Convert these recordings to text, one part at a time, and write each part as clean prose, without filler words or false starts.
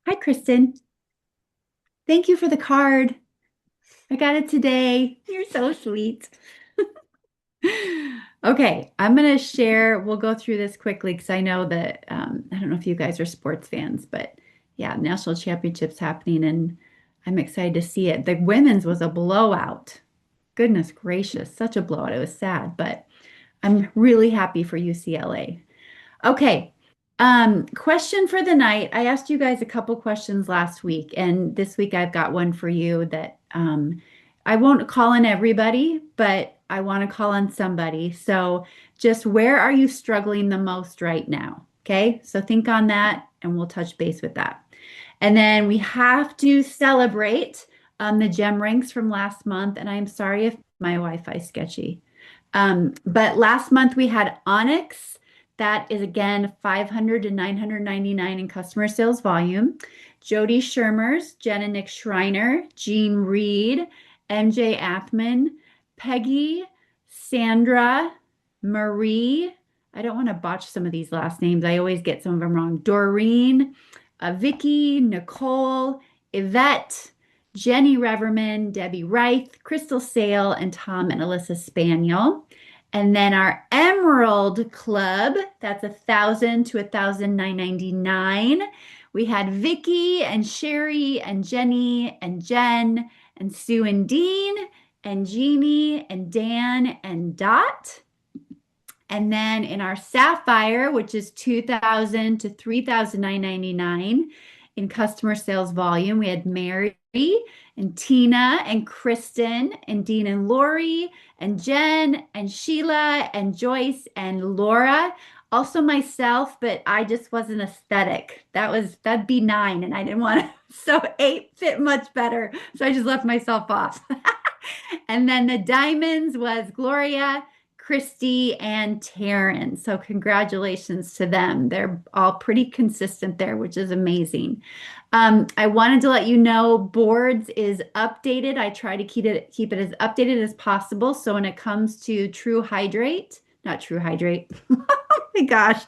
Hi, Kristen. Thank you for the card. I got it today. You're so sweet. Okay, I'm going to share. We'll go through this quickly because I know that I don't know if you guys are sports fans, but yeah, national championships happening and I'm excited to see it. The women's was a blowout. Goodness gracious, such a blowout. It was sad, but I'm really happy for UCLA. Okay. Question for the night. I asked you guys a couple questions last week, and this week I've got one for you that I won't call on everybody, but I want to call on somebody. So just where are you struggling the most right now? Okay. So think on that and we'll touch base with that. And then we have to celebrate the gem ranks from last month. And I'm sorry if my Wi-Fi is sketchy. But last month we had Onyx. That is again 500 to 999 in customer sales volume. Jody Shermers, Jen and Nick Schreiner, Jean Reed, MJ Athman, Peggy, Sandra, Marie. I don't want to botch some of these last names. I always get some of them wrong. Doreen, Vicky, Nicole, Yvette, Jenny Reverman, Debbie Reith, Crystal Sale, and Tom and Alyssa Spaniel. And then our Emerald Club, that's 1,000 to 1,999. We had Vicky and Sherry and Jenny and Jen and Sue and Dean and Jeannie and Dan and Dot. And then in our Sapphire, which is 2,000 to 3,999 in customer sales volume, we had Mary and Tina and Kristen and Dean and Lori and Jen and Sheila and Joyce and Laura. Also myself, but I just wasn't aesthetic. That'd be 9, and I didn't want to. So 8 fit much better. So I just left myself off. And then the diamonds was Gloria, Christy, and Taryn. So congratulations to them. They're all pretty consistent there, which is amazing. I wanted to let you know boards is updated. I try to keep it as updated as possible. So when it comes to True Hydrate, not True Hydrate. Oh my gosh.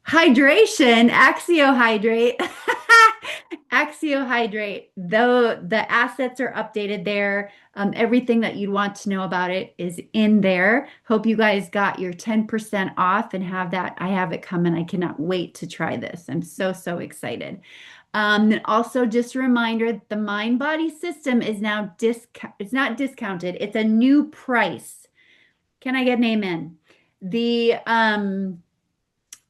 Hydration, Axiohydrate. Axiohydrate, though the assets are updated there, everything that you'd want to know about it is in there. Hope you guys got your 10% off and have that. I have it coming. I cannot wait to try this. I'm so, so excited. And also just a reminder, the Mind Body system is now it's not discounted. It's a new price. Can I get an amen? The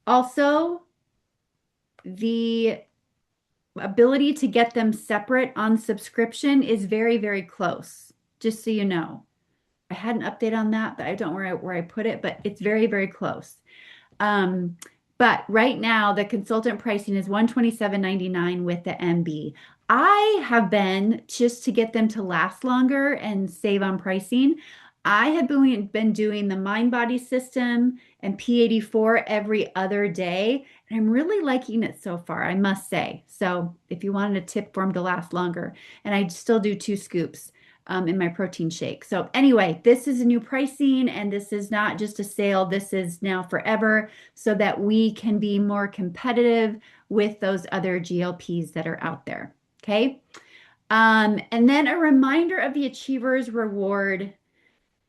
also the ability to get them separate on subscription is very, very close, just so you know. I had an update on that, but I don't know where I put it, but it's very, very close. Um, but right now, the consultant pricing is 127.99 with the MB. I have been, just to get them to last longer and save on pricing, I have been doing the Mind Body System and P84 every other day, and I'm really liking it so far, I must say. So if you wanted a tip for them to last longer, and I still do 2 scoops in my protein shake. So anyway, this is a new pricing, and this is not just a sale. This is now forever, so that we can be more competitive with those other GLPs that are out there. Okay. And then a reminder of the Achievers Reward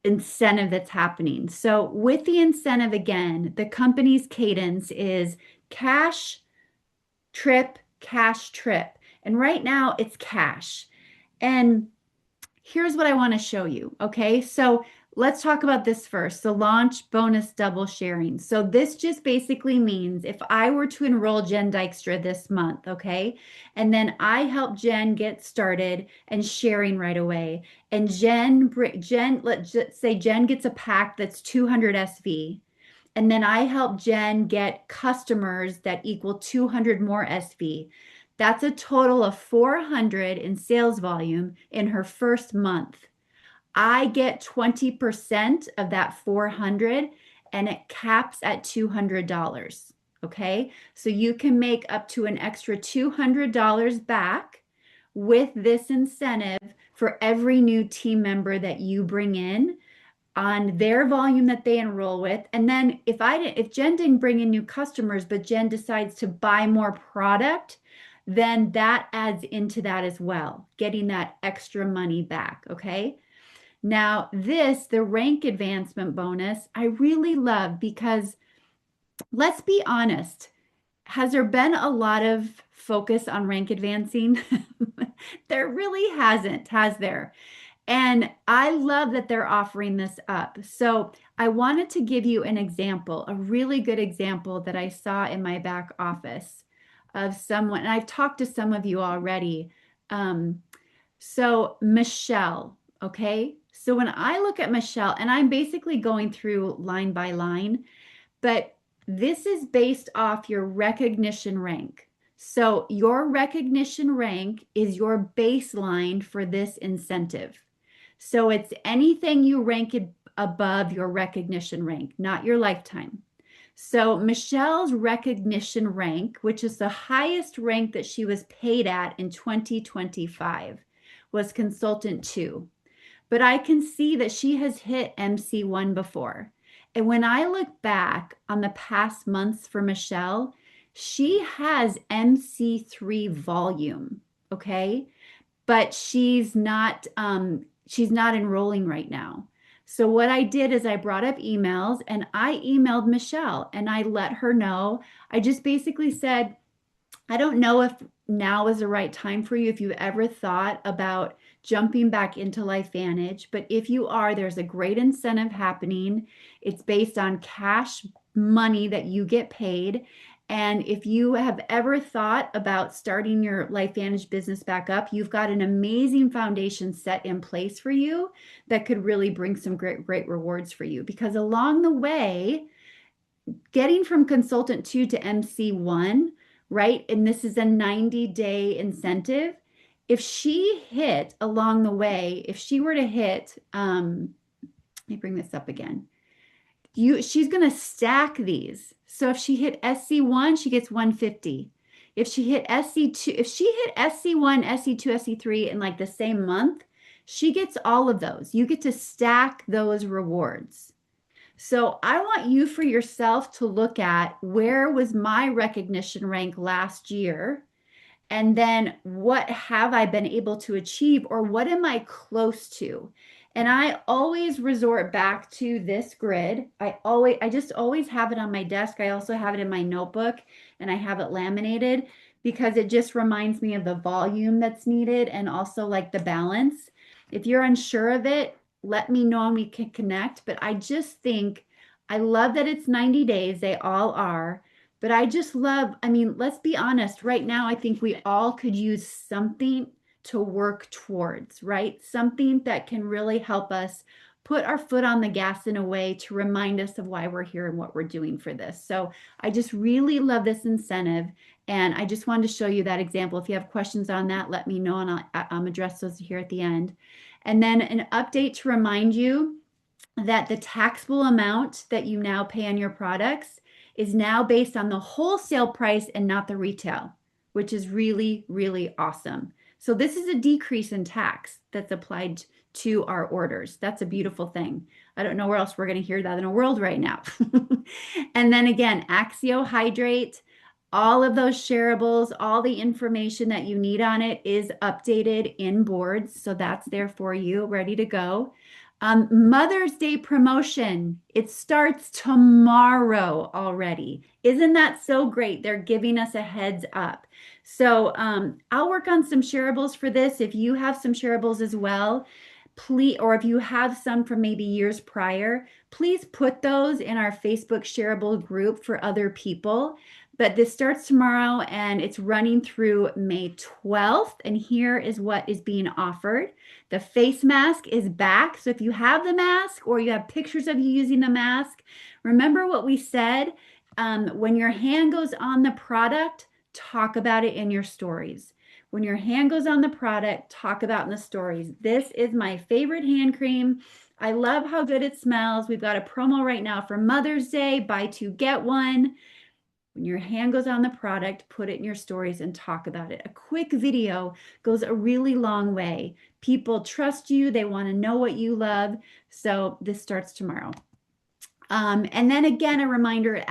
incentive that's happening. So with the incentive, again, the company's cadence is cash, trip, cash, trip. And right now it's cash. And here's what I want to show you. Okay, so let's talk about this first. The launch bonus double sharing. So this just basically means if I were to enroll Jen Dykstra this month, okay, and then I help Jen get started and sharing right away, and let's just say Jen gets a pack that's 200 SV. And then I help Jen get customers that equal 200 more SV. That's a total of 400 in sales volume in her first month. I get 20% of that 400 and it caps at $200. Okay. So you can make up to an extra $200 back with this incentive for every new team member that you bring in. on their volume that they enroll with. And then if Jen didn't bring in new customers, but Jen decides to buy more product, then that adds into that as well, getting that extra money back. Okay. Now, the rank advancement bonus, I really love because let's be honest, has there been a lot of focus on rank advancing? There really hasn't, has there? And I love that they're offering this up. So I wanted to give you an example, a really good example that I saw in my back office of someone, and I've talked to some of you already. So Michelle, okay? So when I look at Michelle, and I'm basically going through line by line, but this is based off your recognition rank. So your recognition rank is your baseline for this incentive. So it's anything you rank above your recognition rank, not your lifetime. So Michelle's recognition rank, which is the highest rank that she was paid at in 2025, was consultant 2. But I can see that she has hit MC1 before. And when I look back on the past months for Michelle, she has MC3 volume, okay? But she's not enrolling right now. So what I did is I brought up emails and I emailed Michelle and I let her know. I just basically said, I don't know if now is the right time for you, if you've ever thought about jumping back into LifeVantage, but if you are, there's a great incentive happening. It's based on cash money that you get paid. And if you have ever thought about starting your LifeVantage business back up, you've got an amazing foundation set in place for you that could really bring some great rewards for you. Because along the way, getting from consultant 2 to MC1, right? And this is a 90-day incentive. If she hit along the way, if she were to hit, let me bring this up again. She's going to stack these. So if she hit SC1, she gets 150. If she hit SC2, if she hit SC1, SC2, SC3 in like the same month, she gets all of those. You get to stack those rewards. So I want you for yourself to look at where was my recognition rank last year, and then what have I been able to achieve, or what am I close to? And I always resort back to this grid. I just always have it on my desk. I also have it in my notebook and I have it laminated because it just reminds me of the volume that's needed and also like the balance. If you're unsure of it, let me know and we can connect. But I just think I love that it's 90 days. They all are. But I just love, I mean, let's be honest. Right now, I think we all could use something to work towards, right? Something that can really help us put our foot on the gas in a way to remind us of why we're here and what we're doing for this. So I just really love this incentive. And I just wanted to show you that example. If you have questions on that, let me know and I'll address those here at the end. And then an update to remind you that the taxable amount that you now pay on your products is now based on the wholesale price and not the retail, which is really, really awesome. So this is a decrease in tax that's applied to our orders. That's a beautiful thing. I don't know where else we're going to hear that in the world right now. And then again, Axio Hydrate, all of those shareables, all the information that you need on it is updated in boards. So that's there for you, ready to go. Mother's Day promotion. It starts tomorrow already. Isn't that so great? They're giving us a heads up. So I'll work on some shareables for this. If you have some shareables as well, please, or if you have some from maybe years prior, please put those in our Facebook shareable group for other people. But this starts tomorrow and it's running through May 12th. And here is what is being offered. The face mask is back. So if you have the mask or you have pictures of you using the mask, remember what we said. When your hand goes on the product, talk about it in your stories. When your hand goes on the product, talk about in the stories. This is my favorite hand cream. I love how good it smells. We've got a promo right now for Mother's Day, buy two, get one. When your hand goes on the product, put it in your stories and talk about it. A quick video goes a really long way. People trust you. They want to know what you love. So this starts tomorrow. And then again, a reminder,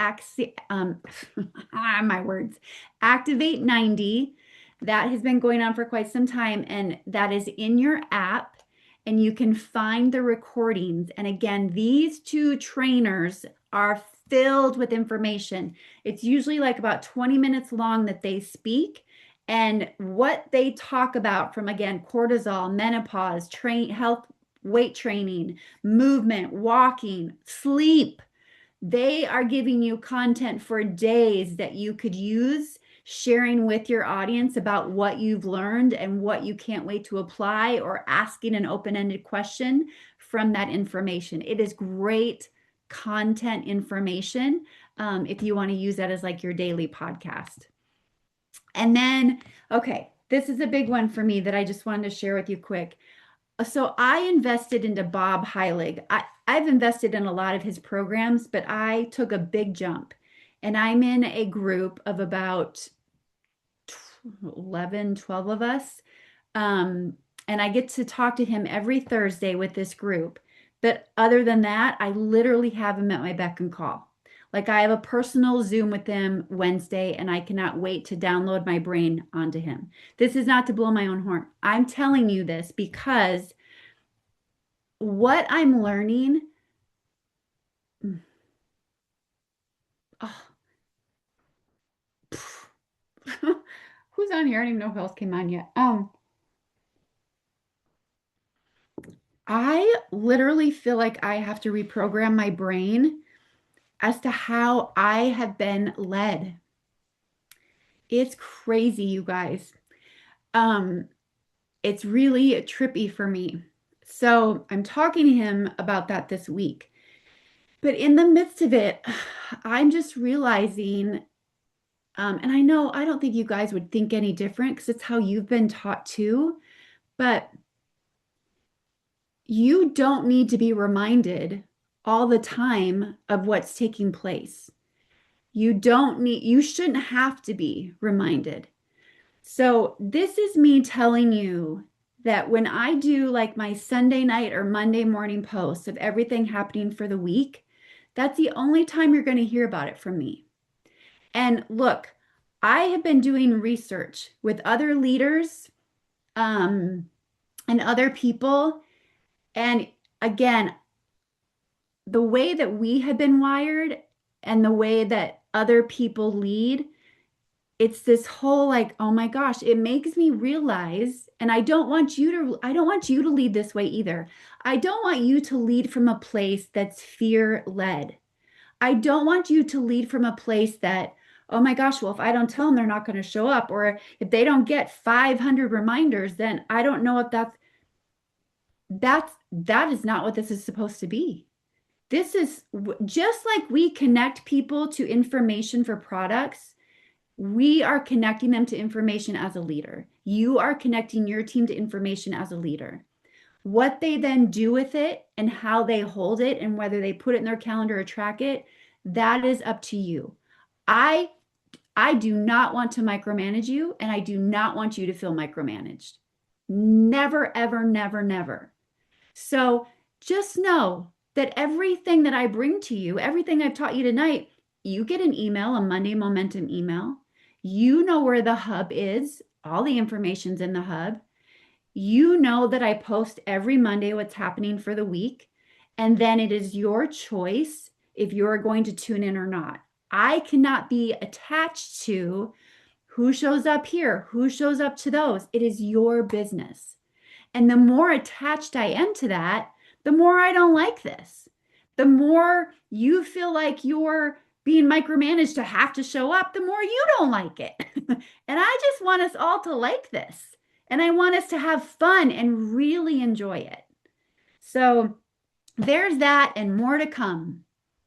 my words, Activate 90. That has been going on for quite some time, and that is in your app, and you can find the recordings. And again, these two trainers are filled with information. It's usually like about 20 minutes long that they speak, and what they talk about from, again, cortisol, menopause, health, weight training, movement, walking, sleep. They are giving you content for days that you could use, sharing with your audience about what you've learned and what you can't wait to apply, or asking an open-ended question from that information. It is great content information if you want to use that as like your daily podcast. And then, okay, this is a big one for me that I just wanted to share with you quick. So I invested into Bob Heilig. I've invested in a lot of his programs, but I took a big jump, and I'm in a group of about 11, 12 of us. And I get to talk to him every Thursday with this group. But other than that, I literally have him at my beck and call. Like, I have a personal Zoom with him Wednesday, and I cannot wait to download my brain onto him. This is not to blow my own horn. I'm telling you this because what I'm learning, oh, who's on here? I don't even know who else came on yet. I literally feel like I have to reprogram my brain as to how I have been led. It's crazy, you guys. Um, it's really trippy for me. So I'm talking to him about that this week. But in the midst of it, I'm just realizing, and I know I don't think you guys would think any different because it's how you've been taught too, but you don't need to be reminded all the time of what's taking place. You shouldn't have to be reminded. So this is me telling you that when I do like my Sunday night or Monday morning posts of everything happening for the week, that's the only time you're going to hear about it from me. And look, I have been doing research with other leaders and other people. And again, the way that we have been wired and the way that other people lead, it's this whole like, oh my gosh, it makes me realize, and I don't want you to lead this way either. I don't want you to lead from a place that's fear-led. I don't want you to lead from a place that, oh my gosh, well, if I don't tell them, they're not going to show up. Or if they don't get 500 reminders, then I don't know if that is not what this is supposed to be. This is just like we connect people to information for products. We are connecting them to information as a leader. You are connecting your team to information as a leader. What they then do with it and how they hold it and whether they put it in their calendar or track it, that is up to you. I do not want to micromanage you, and I do not want you to feel micromanaged. Never, ever, never, never. So just know that everything that I bring to you, everything I've taught you tonight, you get an email, a Monday Momentum email. You know where the hub is. All the information's in the hub. You know that I post every Monday what's happening for the week. And then it is your choice if you're going to tune in or not. I cannot be attached to who shows up here, who shows up to those. It is your business. And the more attached I am to that, the more I don't like this. The more you feel like you're being micromanaged to have to show up, the more you don't like it. And I just want us all to like this. And I want us to have fun and really enjoy it. So there's that and more to come.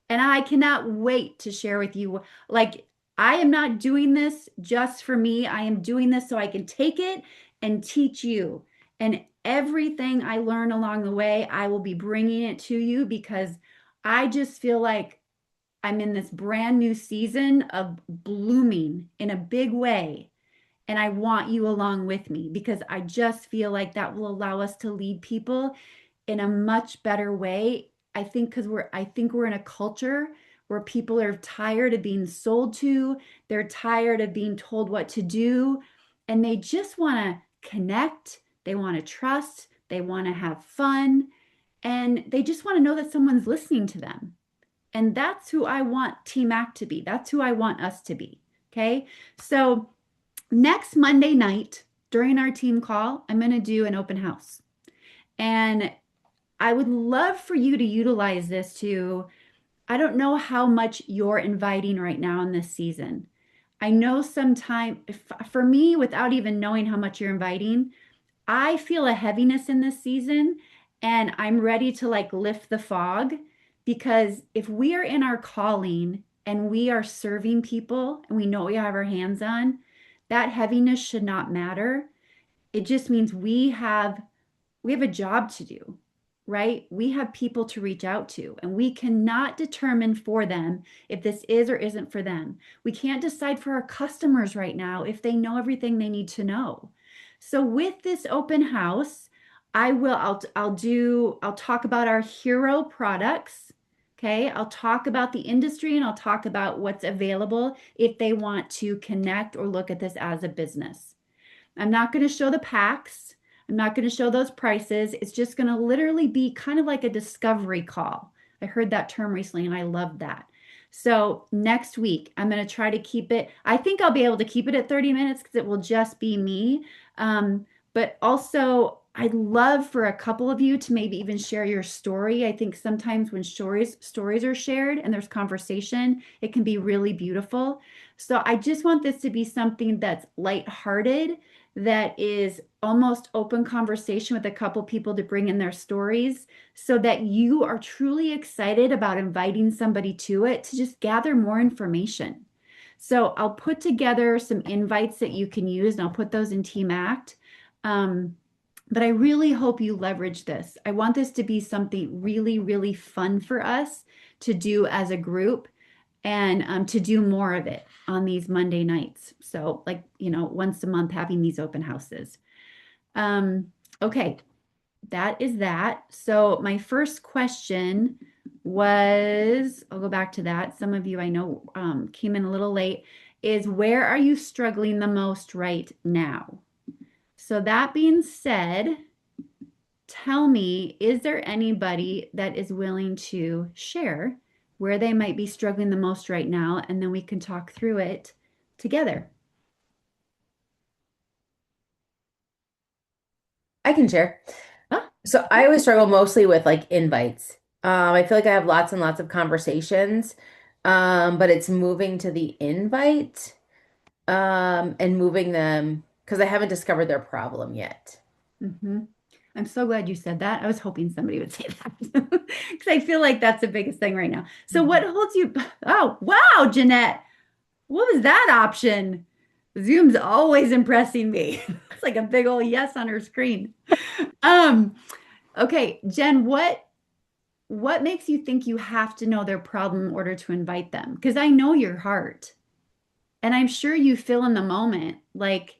And I cannot wait to share with you. Like, I am not doing this just for me. I am doing this so I can take it and teach you. And everything I learn along the way, I will be bringing it to you because I just feel like I'm in this brand new season of blooming in a big way. And I want you along with me because I just feel like that will allow us to lead people in a much better way. I think we're in a culture where people are tired of being sold to, they're tired of being told what to do, and they just want to connect, they want to trust, they want to have fun, and they just want to know that someone's listening to them. And that's who I want Team Act to be. That's who I want us to be. Okay. So next Monday night during our team call, I'm going to do an open house. And I would love for you to utilize this to, I don't know how much you're inviting right now in this season. I know sometime for me, without even knowing how much you're inviting, I feel a heaviness in this season and I'm ready to like lift the fog because if we are in our calling and we are serving people and we know what we have our hands on, that heaviness should not matter. It just means we have a job to do, right? We have people to reach out to, and we cannot determine for them if this is or isn't for them. We can't decide for our customers right now if they know everything they need to know. So with this open house, I'll talk about our hero products. Okay, I'll talk about the industry and I'll talk about what's available if they want to connect or look at this as a business. I'm not going to show the packs. I'm not going to show those prices. It's just going to literally be kind of like a discovery call. I heard that term recently and I love that. So next week, I'm going to try to keep it. I think I'll be able to keep it at 30 minutes because it will just be me. But also, I'd love for a couple of you to maybe even share your story. I think sometimes when stories are shared and there's conversation, it can be really beautiful. So I just want this to be something that's lighthearted, that is almost open conversation with a couple people to bring in their stories so that you are truly excited about inviting somebody to it to just gather more information. So I'll put together some invites that you can use and I'll put those in Team Act. Um, but I really hope you leverage this. I want this to be something really, really fun for us to do as a group and to do more of it on these Monday nights. So, like, once a month having these open houses. Um, okay, that is that. So, my first question was, I'll go back to that. Some of you I know came in a little late, is where are you struggling the most right now? So, that being said, tell me, is there anybody that is willing to share where they might be struggling the most right now? And then we can talk through it together. I can share. Ah, So I always struggle mostly with like invites. I feel like I have lots and lots of conversations, but it's moving to the invite, and moving them because I haven't discovered their problem yet. mhm. I'm so glad you said that. I was hoping somebody would say that because I feel like that's the biggest thing right now. So, what Mhm. holds you? Oh, wow, Jeanette. What was that option? Zoom's always impressing me. It's like a big old yes on her screen. Um, okay, Jen, what makes you think you have to know their problem in order to invite them? Because I know your heart, and I'm sure you feel in the moment. Like,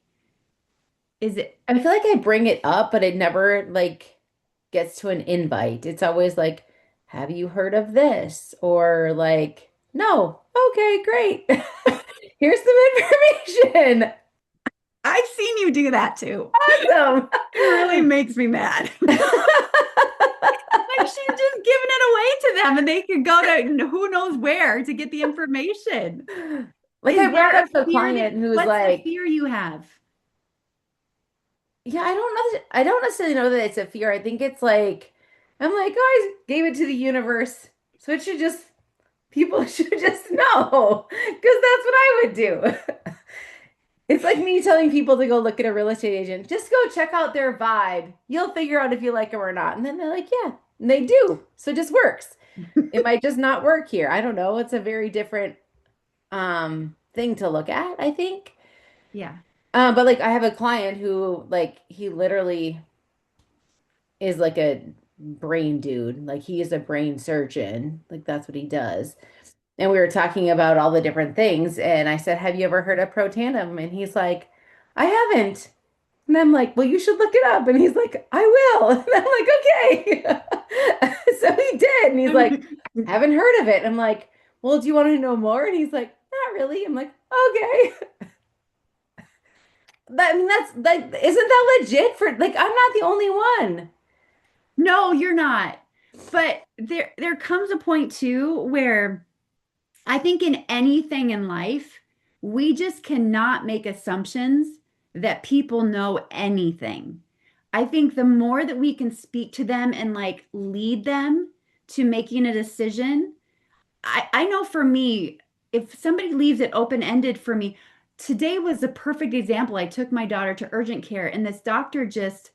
is it? I feel like I bring it up, but it never like gets to an invite. It's always like, have you heard of this? Or like, no. Okay, great. Here's some information. I've seen you do that too. Awesome. It really makes me mad. Like she's just giving it away to them and they could go to who knows where to get the information. Like I Is brought there a up the fear that, client who's what's the like, fear you have? yeah, I don't necessarily know that it's a fear. I think it's like I'm like, oh, I gave it to the universe. So it should just people should just know because that's what I would do. It's like me telling people to go look at a real estate agent. Just go check out their vibe. You'll figure out if you like them or not. And then they're like, yeah, and they do. So it just works. It might just not work here. I don't know. It's a very different thing to look at, I think. Yeah. But like I have a client who like he literally is like a brain dude. Like he is a brain surgeon. Like that's what he does. and we were talking about all the different things. And I said, "Have you ever heard of Protandim?" And he's like, "I haven't." And I'm like, "Well, you should look it up." And he's like, "I will." And I'm like, "Okay." So he did. And he's like, "Haven't heard of it." And I'm like, "Well, do you want to know more?" And he's like, "Not really." I'm like, "Okay." I mean, that's like, isn't that legit for like, I'm not the only one. No, you're not. But there comes a point too where I think in anything in life, we just cannot make assumptions that people know anything. I think the more that we can speak to them and like lead them to making a decision, I know for me, if somebody leaves it open-ended for me, today was a perfect example. I took my daughter to urgent care and this doctor just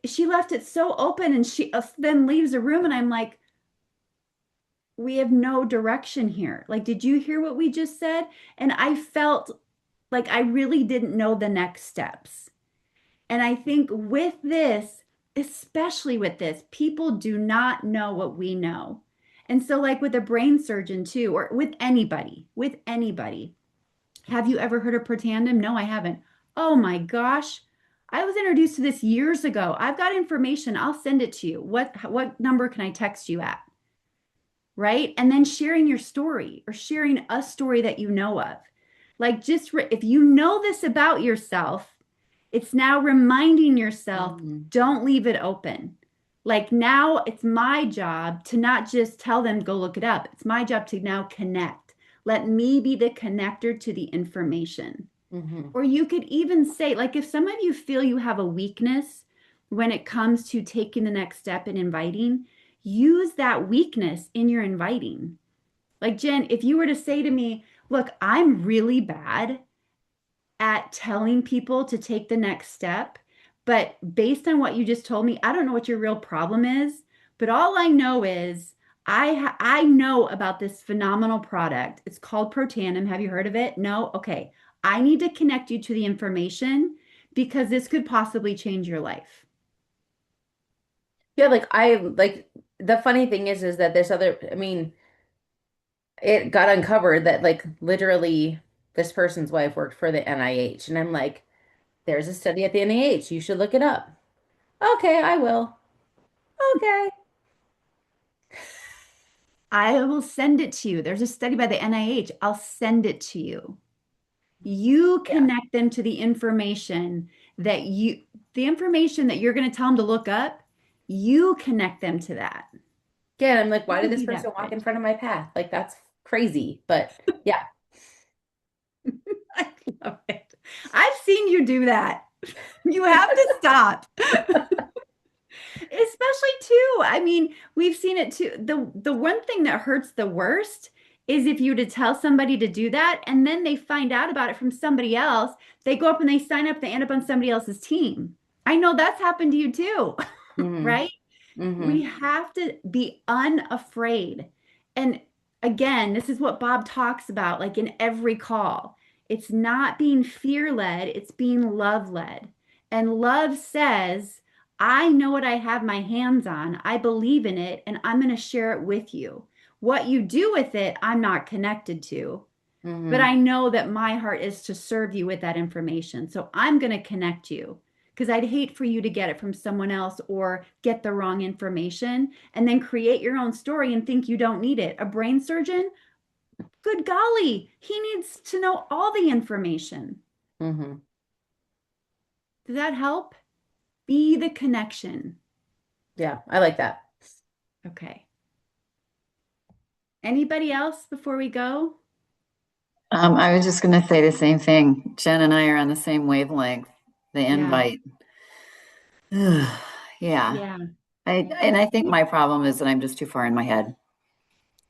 she left it so open and she then leaves the room and I'm like, we have no direction here. Like, did you hear what we just said? And I felt like I really didn't know the next steps. And I think with this, especially with this, people do not know what we know. And so, like with a brain surgeon too, or with anybody, have you ever heard of Protandim? No, I haven't. Oh my gosh. I was introduced to this years ago. I've got information. I'll send it to you. What number can I text you at? Right? And then sharing your story or sharing a story that you know of. Like if you know this about yourself, it's now reminding yourself, Mhm. don't leave it open. Like now it's my job to not just tell them go look it up. It's my job to now connect. Let me be the connector to the information. Mhm. Or you could even say, like, if some of you feel you have a weakness when it comes to taking the next step and inviting, use that weakness in your inviting. Like, Jen, if you were to say to me, look, I'm really bad at telling people to take the next step, but based on what you just told me, I don't know what your real problem is, but all I know is I know about this phenomenal product. It's called Protandim. Have you heard of it? No? Okay. I need to connect you to the information because this could possibly change your life. Yeah, like I like the funny thing is that this other, I mean, it got uncovered that like literally this person's wife worked for the NIH. And I'm like, there's a study at the NIH. You should look it up. Okay, I will. Okay. I will send it to you. There's a study by the NIH. I'll send it to you. You Yeah. connect them to the information that you're going to tell them to look up, you connect them to that. Again, I'm like, It why did would this be person that walk in big. front of my path? Like that's crazy. But yeah. I love it. I've seen you do that. You have to stop. Especially too. I mean, we've seen it too. The one thing that hurts the worst is if you to tell somebody to do that and then they find out about it from somebody else, they go up and they sign up, they end up on somebody else's team. I know that's happened to you too, Hmm. right? We Hmm. have to be unafraid. And again, this is what Bob talks about, like in every call. It's not being fear led, it's being love led. And love says, I know what I have my hands on. I believe in it, and I'm going to share it with you. What you do with it, I'm not connected to. But Hmm. I know that my heart is to serve you with that information. So I'm going to connect you because I'd hate for you to get it from someone else or get the wrong information and then create your own story and think you don't need it. A brain surgeon, good golly, he needs to know all the information. Hmm. Does that help? Be the connection. Yeah, I like that. Okay. Anybody else before we go? I was just going to say the same thing. Jen and I are on the same wavelength. The Yeah. invite. Yeah. Yeah. And I think my problem is that I'm just too far in my head.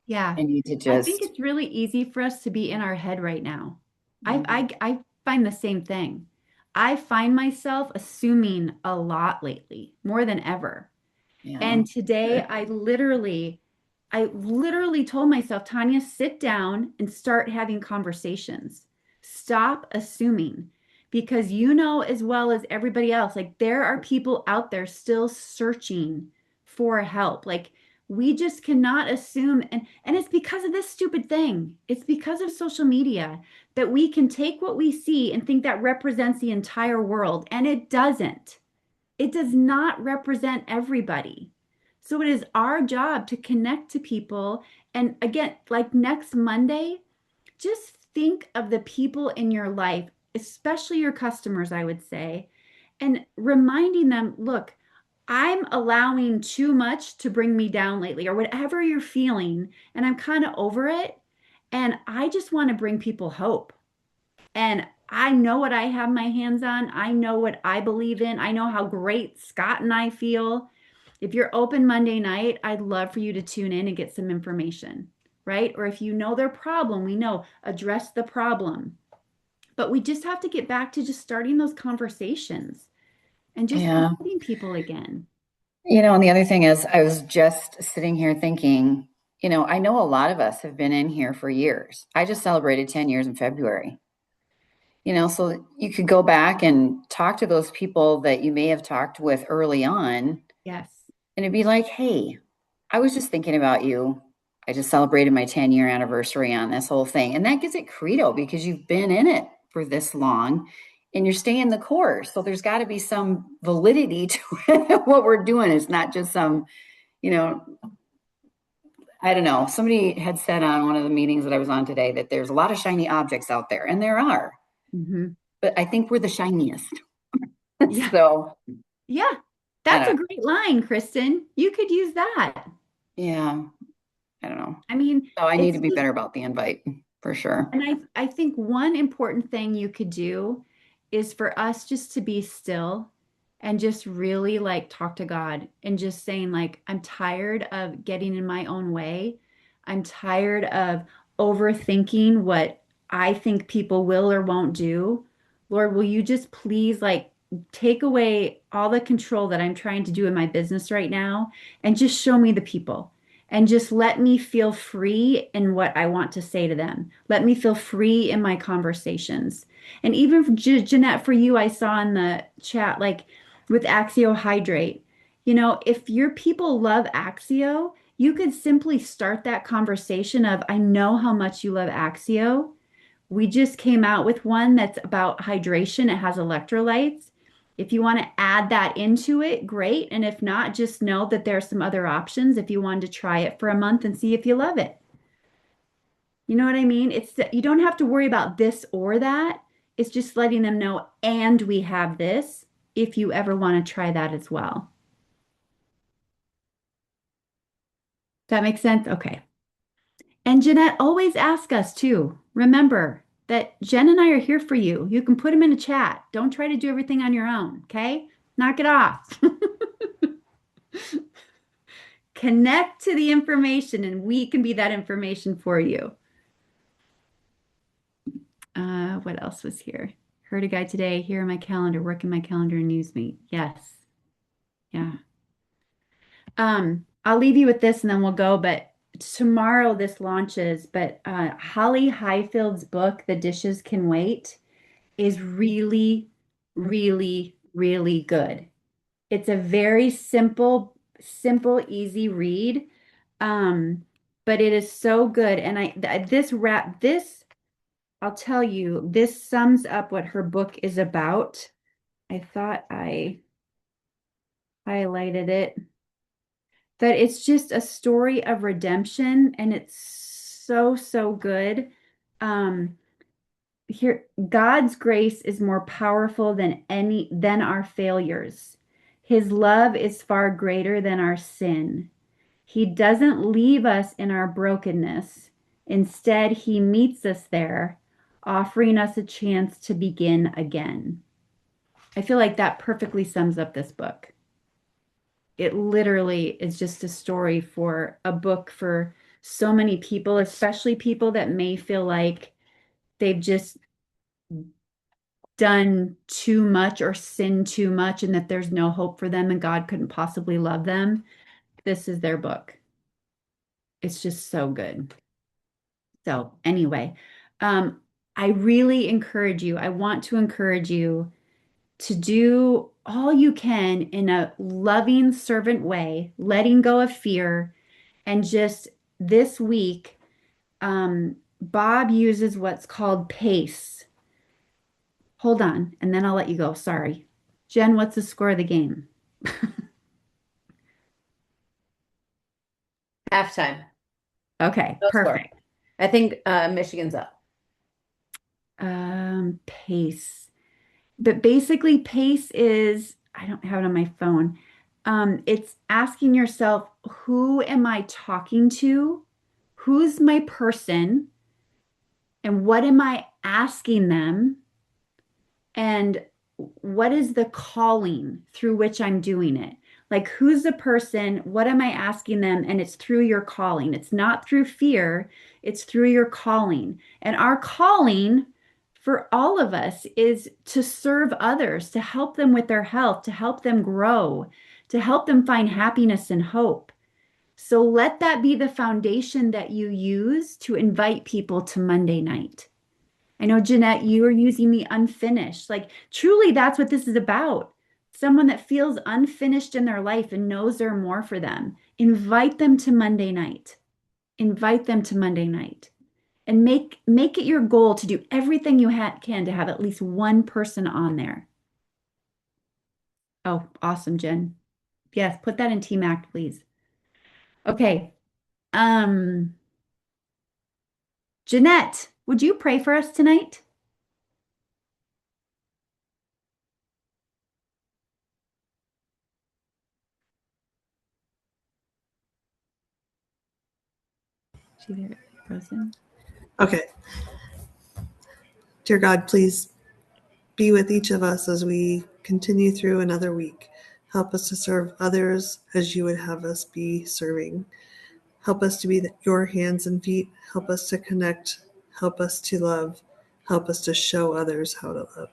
Yeah. I need to I think just, it's really easy for us to be in our head right now. Mhm. I find the same thing. I find myself assuming a lot lately, more than ever. yeah. And today I literally told myself, Tanya, sit down and start having conversations. Stop assuming because you know as well as everybody else, like there are people out there still searching for help. Like We just cannot assume, and it's because of this stupid thing. It's because of social media that we can take what we see and think that represents the entire world, and it doesn't. It does not represent everybody. So it is our job to connect to people. And again, like next Monday, just think of the people in your life, especially your customers, I would say, and reminding them, look, I'm allowing too much to bring me down lately, or whatever you're feeling, and I'm kind of over it. And I just want to bring people hope. And I know what I have my hands on. I know what I believe in. I know how great Scott and I feel. If you're open Monday night, I'd love for you to tune in and get some information, right? Or if you know their problem, we know address the problem. But we just have to get back to just starting those conversations and just Yeah. meeting people again. And the other thing is, I was just sitting here thinking, I know a lot of us have been in here for years. I just celebrated 10 years in February. So you could go back and talk to those people that you may have talked with early on, Yes. and it'd be like, hey, I was just thinking about you. I just celebrated my 10-year anniversary on this whole thing. And that gives it credo because you've been in it for this long and you're staying the course. So there's got to be some validity to it. What we're doing is not just some, you know, I don't know. Somebody had said on one of the meetings that I was on today that there's a lot of shiny objects out there, and there are, Hmm. but I think we're the shiniest. Yeah. So Yeah. I That's a don't, great line, Kristen. You could use that. yeah, I don't know. I mean, So I need it's to be just, better about the invite for sure. and I think one important thing you could do is for us just to be still and just really like talk to God and just saying like I'm tired of getting in my own way. I'm tired of overthinking what I think people will or won't do. Lord, will you just please like take away all the control that I'm trying to do in my business right now and just show me the people and just let me feel free in what I want to say to them. Let me feel free in my conversations. And even Jeanette, for you, I saw in the chat, like with Axio Hydrate, if your people love Axio, you could simply start that conversation of, I know how much you love Axio. We just came out with one that's about hydration. It has electrolytes. If you want to add that into it, great. And if not, just know that there are some other options if you wanted to try it for a month and see if you love it. You know what I mean? You don't have to worry about this or that. It's just letting them know, and we have this if you ever want to try that as well. Does that make sense? Okay. And Jeanette, always ask us too. Remember that Jen and I are here for you. You can put them in a chat. Don't try to do everything on your own, okay? Knock it off. Connect to the information, and we can be that information for you. What else was here? Heard a guy today. Here in my calendar. Work in my calendar and use me. Yes. Yeah. I'll leave you with this and then we'll go. But tomorrow this launches. But Holly Highfield's book, The Dishes Can Wait, is really, really, really good. It's a very simple, easy read. Um, but it is so good. And I'll tell you, this sums up what her book is about. I thought I highlighted it. That it's just a story of redemption and it's so, so good. Um, Here, God's grace is more powerful than our failures. His love is far greater than our sin. He doesn't leave us in our brokenness. Instead, he meets us there, offering us a chance to begin again. I feel like that perfectly sums up this book. It literally is just a story for a book for so many people, especially people that may feel like they've just done too much or sinned too much and that there's no hope for them and God couldn't possibly love them. This is their book. It's just so good. So, anyway, um, I really encourage you, I want to encourage you to do all you can in a loving servant way, letting go of fear And just this week, Bob uses what's called PACE. Hold on, and then I'll let you go. Sorry. Jen, what's the score of the game? Halftime. Okay, No score. perfect. I think Michigan's up. PACE. But basically, PACE is, I don't have it on my phone. It's asking yourself, who am I talking to? Who's my person? And what am I asking them? And what is the calling through which I'm doing it? Like, who's the person? What am I asking them? And it's through your calling. It's not through fear, it's through your calling. And our calling for all of us is to serve others, to help them with their health, to help them grow, to help them find happiness and hope. So let that be the foundation that you use to invite people to Monday night. I know, Jeanette, you are using the unfinished. Like, truly, that's what this is about. Someone that feels unfinished in their life and knows there are more for them. Invite them to Monday night. Invite them to Monday night. And make it your goal to do everything you can to have at least one person on there. Oh, awesome, Jen. Yes, put that in Team Act, please. Okay. Um, Jeanette, would you pray for us tonight? She there frozen? Okay. Dear God, please be with each of us as we continue through another week. Help us to serve others as you would have us be serving. Help us to be your hands and feet. Help us to connect. Help us to love. Help us to show others how to love.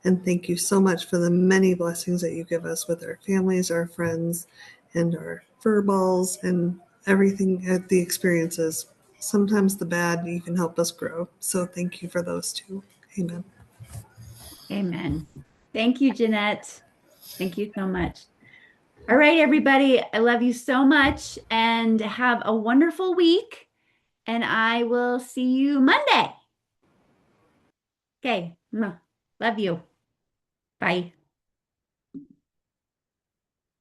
And thank you so much for the many blessings that you give us with our families, our friends, and our fur balls and everything, the experiences. Sometimes the bad, you can help us grow. So thank you for those too. Amen. Amen. Thank you, Jeanette. Thank you so much. All right, everybody. I love you so much and have a wonderful week. And I will see you Monday. Okay. Love you. Bye.